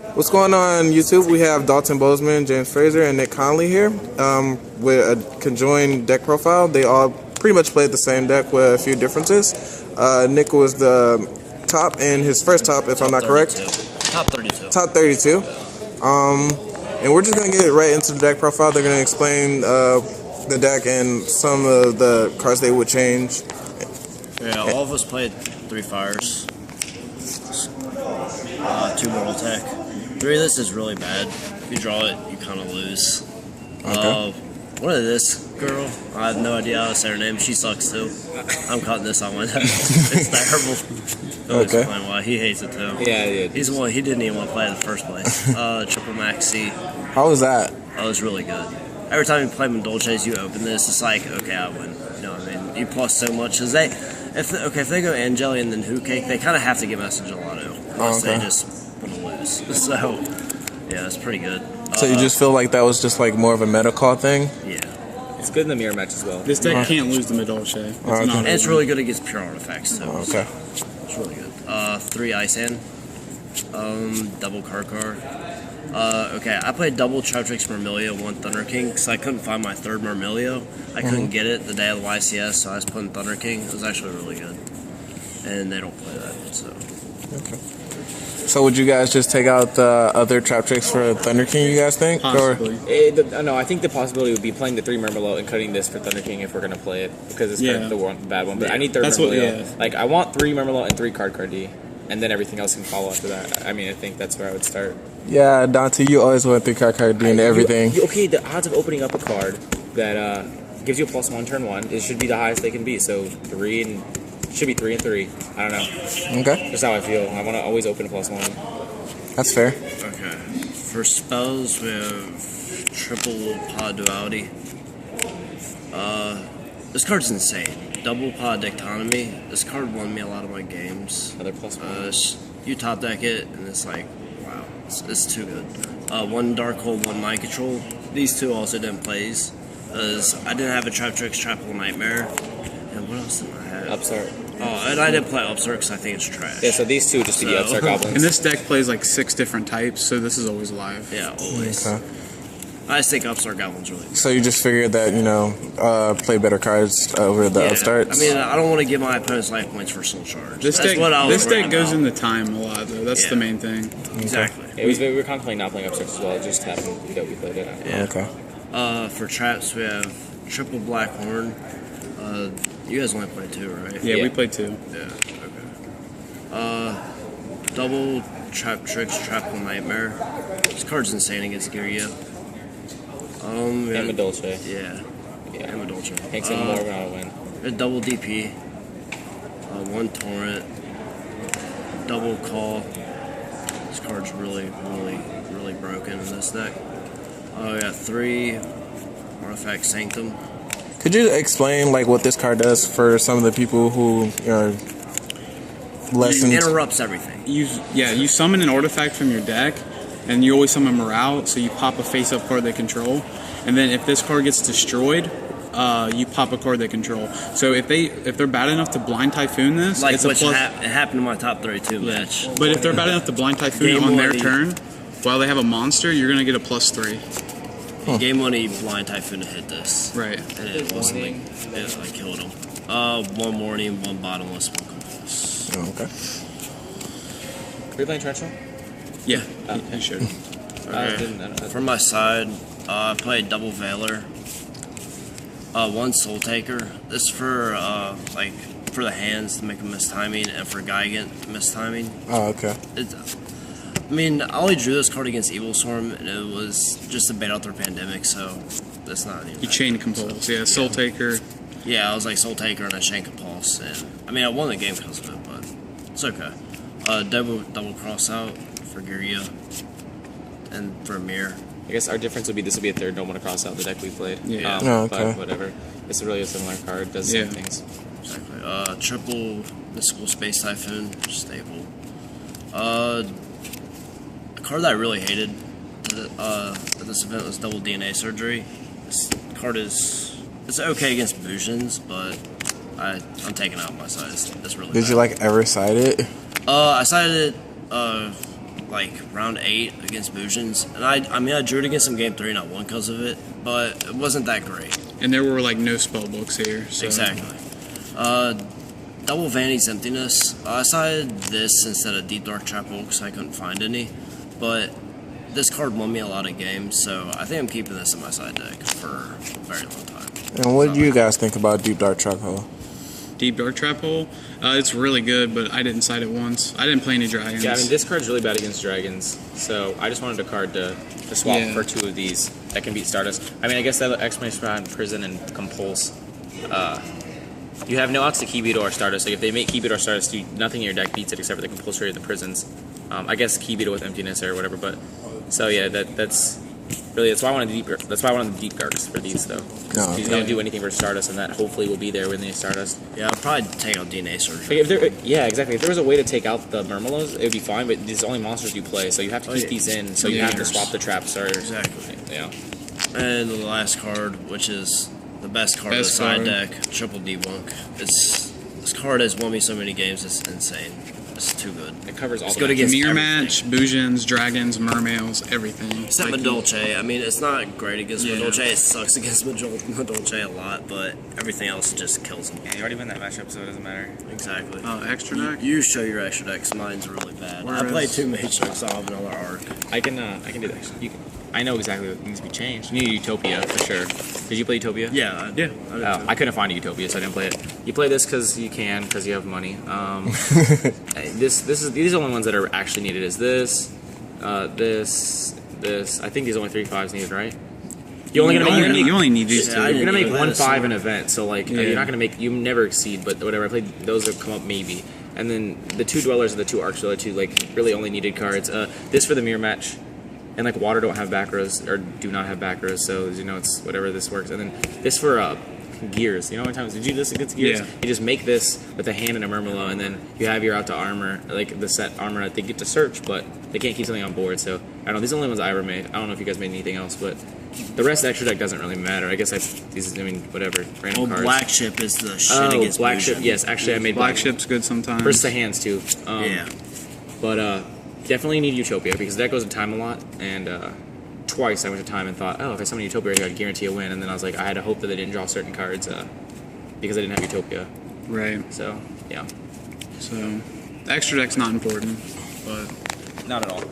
What's going on YouTube? We have Dalton, Bousman, James Frazier, and Nick Conley here with a conjoined deck profile. They all pretty much played the same deck with a few differences. Nick was the top in his first top, if I'm not correct. Top 32. Top 32. And we're just going to get right into the deck profile. They're going to explain the deck and some of the cards they would change. Yeah, all of us played 3 fires, 2 mortal tech. 3 of this is really bad. If you draw it, you kind of lose. Okay. One of this girl, I have no idea how to say her name. She sucks too. I'm cutting this on my deck. It's terrible. Okay. Explain why he hates it too. Yeah. He's the one. He didn't even want to play it in the first place. Triple Max C. How was that? That was really good. Every time you play Dolces, you open this. It's like, okay, I win. You know what I mean? You plus so much. Cause if they go Angeli and then Who Cake, they kind of have to get Message Gelato. Unless they just want to lose. So, yeah, it's pretty good. So you just feel like that was just like more of a meta call thing? Yeah. It's good in the mirror match as well. This deck can't lose the Mid-Dolce. And it's really good against pure artifacts too. Okay. It's really good. 3 Ice Hand. Double Karkar. Okay, I played double traptrapix Myrmilio, 1 Thunder King, because I couldn't find my 3rd Myrmilio. I couldn't get it the day of the YCS, so I was putting Thunder King. It was actually really good. And they don't play that, so. Okay. So would you guys just take out the other traptrapix for Thunder King, you guys think? Possibly. No, I think the possibility would be playing the 3 Murmillo and cutting this for Thunder King if we're going to play it, because it's kind of the bad one. But I need 3rd Murmillo. Like, I want 3 Murmillo and 3 card D, and then everything else can follow after that. I mean, I think that's where I would start. Yeah, Dante, you always want 3 card D and everything. Okay, the odds of opening up a card that gives you a +1 turn 1, it should be the highest they can be. So 3 and... Should be 3 and 3. I don't know. Okay. That's how I feel. I want to always open a +1. That's fair. Okay. For spells, we have triple pod duality. This card's insane. Double pod dictonomy. This card won me a lot of my games. Another +1. You top deck it, and it's like, wow, it's too good. 1 Dark Hole, 1 Mind Control. These 2 also didn't plays. I didn't have a Traptrapix Trapple Nightmare. And what else did I have? Upstart. Oh, and I didn't play Upstart because I think it's trash. Yeah, so these 2 just be the Upstart Goblins. And this deck plays like 6 different types, so this is always live. Yeah, always. Okay. I just think Upstart Goblin's really good. So you just figured that, you know, play better cards over the Upstarts? I mean, I don't want to give my opponents life points for Soul Charge. This deck goes into time a lot, though. That's the main thing. Exactly. Yeah, we were contemplating not playing Upstarts as well. It just happened that we played it. Yeah. Okay. For traps, we have triple Black Horn. You guys only played 2, right? Yeah, we played 2. Yeah, okay. Double Traptrapix Trapple Nightmare. This card's insane against Giria. Dolce. Yeah. Dolce. Hanks and Morgan ought to win. A double DP. 1 Torrent. Double Call. This card's really broken in this deck. We got 3 Artifact Sanctum. Could you explain like what this card does for some of the people who are lessons? It interrupts everything. You summon an artifact from your deck, and you always summon Morale, so you pop a face-up card they control, and then if this card gets destroyed, you pop a card they control. So if they're bad enough to Blind Typhoon this, like it's a it happened in my top 32 match. But if they're bad enough to Blind Typhoon on their turn, while they have a monster, you're gonna get a +3. Game 1, he Blind Typhoon to hit this. Right. And it wasn't it killed him. 1 Warning, 1 Bottomless, 1 Compulse. Oh, okay. Are we playing Trenchel? Yeah, you should. Okay. For my side, I played double Veiler. 1 Soul Taker. This is for for the hands to make a mistiming, and for Gigant mistiming. Oh, okay. I mean, I only drew this card against Evil Storm, and it was just to bait out their Pandemic, so that's not even. You chain Compulse, Soul Taker. Yeah, I was like Soul Taker and I chain Compulse, and I mean I won the game because of it, but it's okay. Double Cross out for Giria and for Amir. I guess our difference would be this would be a 3rd. Don't want to cross out the deck we played. Yeah. Okay. But whatever. It's really a similar card. Does the same things. Exactly. Triple Mystical Space Typhoon, stable. A card that I really hated at this event was Double DNA Surgery. This card it's okay against Bousmans, but I'm taking out my size. That's really Did bad. you like ever side it? I sided it like round 8 against Bousman's, and I mean I drew it against him game 3 and I won because of it, but it wasn't that great. And there were like no spell books here. So. Exactly. Double Vanity's Emptiness. I decided this instead of Deep Dark Chapel because I couldn't find any, but this card won me a lot of games, so I think I'm keeping this in my side deck for a very long time. And what do you guys think about Deep Dark Trap Hole? Deep Dark Trap Hole, it's really good, but I didn't side it once. I didn't play any dragons. Yeah, I mean, this card's really bad against dragons, so I just wanted a card to swap for 2 of these that can beat Stardust. I mean, I guess that Exclamation Point, Prison, and Compulse. You have no outs to Key Beetle or Stardust, so if they make Key Beetle or Stardust, nothing in your deck beats it except for the Compulsory or the Prisons. I guess Key Beetle with Emptiness or whatever, but... So yeah, that's why I wanted the deep darks for these though. No, He's gonna do anything for Stardust, and that hopefully will be there when they Stardust. Yeah, I'll probably take out DNA Surgery. Exactly. If there was a way to take out the Murmelos, it would be fine. But these are only monsters you play, so you have to keep these in. So you have to swap the trap starters. Exactly. Yeah. And the last card, which is the best card of the side deck, Triple Debunk. This card has won me so many games. It's insane. It's too good. It covers all. It's the good against Mirror everything. Match, Bousmans, Dragons, Mermails, everything. Except like, Madolche. I mean, it's not great against Madolche. It sucks against Madolche a lot, but everything else just kills him. Yeah, you already win that matchup, so it doesn't matter. Exactly. Extra deck? You show your extra deck, 'cause mine's really bad. I played 2 Mage Decks, so I'll have another arc. I can do that. I know exactly what needs to be changed. You need Utopia for sure. Did you play Utopia? Yeah. I couldn't find a Utopia, so I didn't play it. You play this because you can, because you have money. These are the only ones that are actually needed. Is this. I think these are only 3 5s needed, right? You only need these 2. You're gonna make 1 5 an event, so like you're not gonna make. You never exceed, but whatever. I played those have come up maybe, and then the 2 Dwellers and the 2 Arcs are the 2 like really only needed cards. This for the mirror match. And like water don't have back rows or do not have back rows, so you know it's whatever this works. And then this for gears. You know how many times did you do this against gears? Yeah. You just make this with a hand and a Murmelo, and then you have your out to armor, like the set armor that they get to search, but they can't keep something on board. So I don't know. These are the only ones I ever made. I don't know if you guys made anything else, but the rest of the extra deck doesn't really matter. I guess whatever random cards. Black Ship is the shit against Black Bousman. Ship. Yes, actually I made Black Ship's good sometimes. versus the hands too. Yeah. But definitely need Utopia because that goes in time a lot, and twice I went to time and thought, oh, if I summon Utopia, I guarantee a win, and then I was like, I had to hope that they didn't draw certain cards because I didn't have Utopia. Right. So, yeah. So, the extra deck's not important, but... Not at all.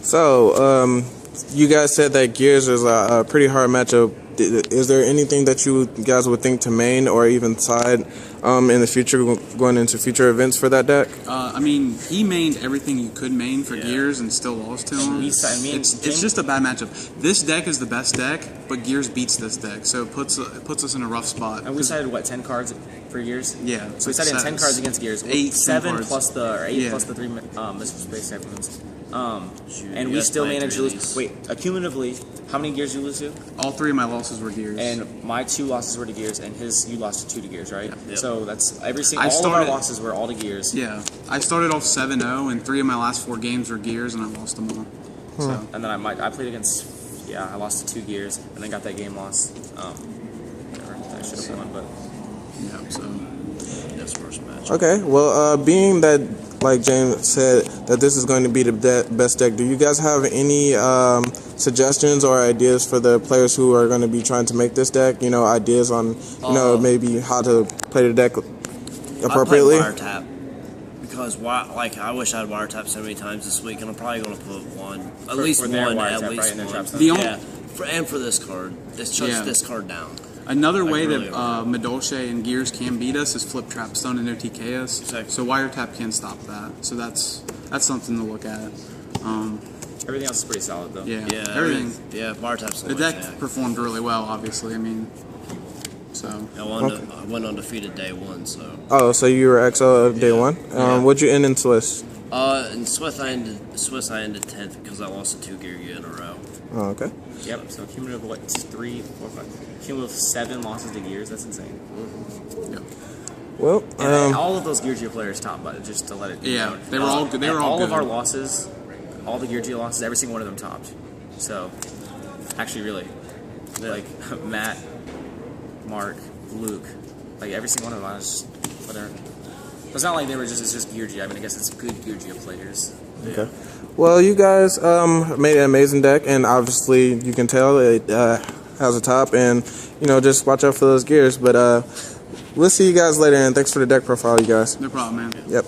So, you guys said that Gears is a pretty hard matchup. Is there anything that you guys would think to main or even side in the future, going into future events for that deck? I mean, he mained everything you could main for Gears and still lost to him. It's just a bad matchup. This deck is the best deck, but Gears beats this deck, so it puts us in a rough spot. And we sided, 10 cards for Gears? Yeah. So we sided 10 cards against Gears. 7 plus the 8 plus the 3 Missile Space Typhoons. And we still managed to lose. Wait, accumulatively, how many Gears did you lose to? All 3 of my losses were Gears. And my 2 losses were to Gears, and you lost 2 to Gears, right? Yep. So that's all of our losses were all to Gears. Yeah. I started off 7-0, and 3 of my last 4 games were Gears, and I lost them all. So. And then I played against, I lost to 2 Gears, and then got that game loss. Whatever, I should have won, but... Yeah, so... That's the first match. Okay, well, being that, like James said, that this is going to be the best deck, do you guys have any suggestions or ideas for the players who are going to be trying to make this deck? You know, ideas on, maybe how to play the deck appropriately? I play Wiretap. Because, I wish I had Wiretap so many times this week, and I'm probably going to put one. At least one. And for this card. It's just this card down. Another way that Madolche and Gears can beat us is flip Trapstone and OTK us. Exactly. So Wiretap can stop that. So that's something to look at. Everything else is pretty solid, though. Yeah, everything. Yeah, Wiretap's the deck performed really well, obviously. I mean, so. I went undefeated day 1, so. Oh, so you were XO of day 1? What'd you end in Swiss? In Swiss I ended 10th because I lost a 2 gear in a row. Oh, okay. Yep, so cumulative, 3, 4, 5. Cumulative 7 losses to Gears, that's insane. Mm-hmm. Yep. Well, and all of those Gear Geo players top, but just to let it be known. They were all good. They were all good. All of our losses, all the Gear Geo losses, every single one of them topped. So, actually, really, like Matt, Mark, Luke, like every single one of them, I was just whatever. It's not like they were it's just Gear Geo. I mean, I guess it's good Gear Geo players. Okay. Well, you guys made an amazing deck, and obviously you can tell it has a top, and just watch out for those gears. But we'll see you guys later, and thanks for the deck profile, you guys. No problem, man. Yep.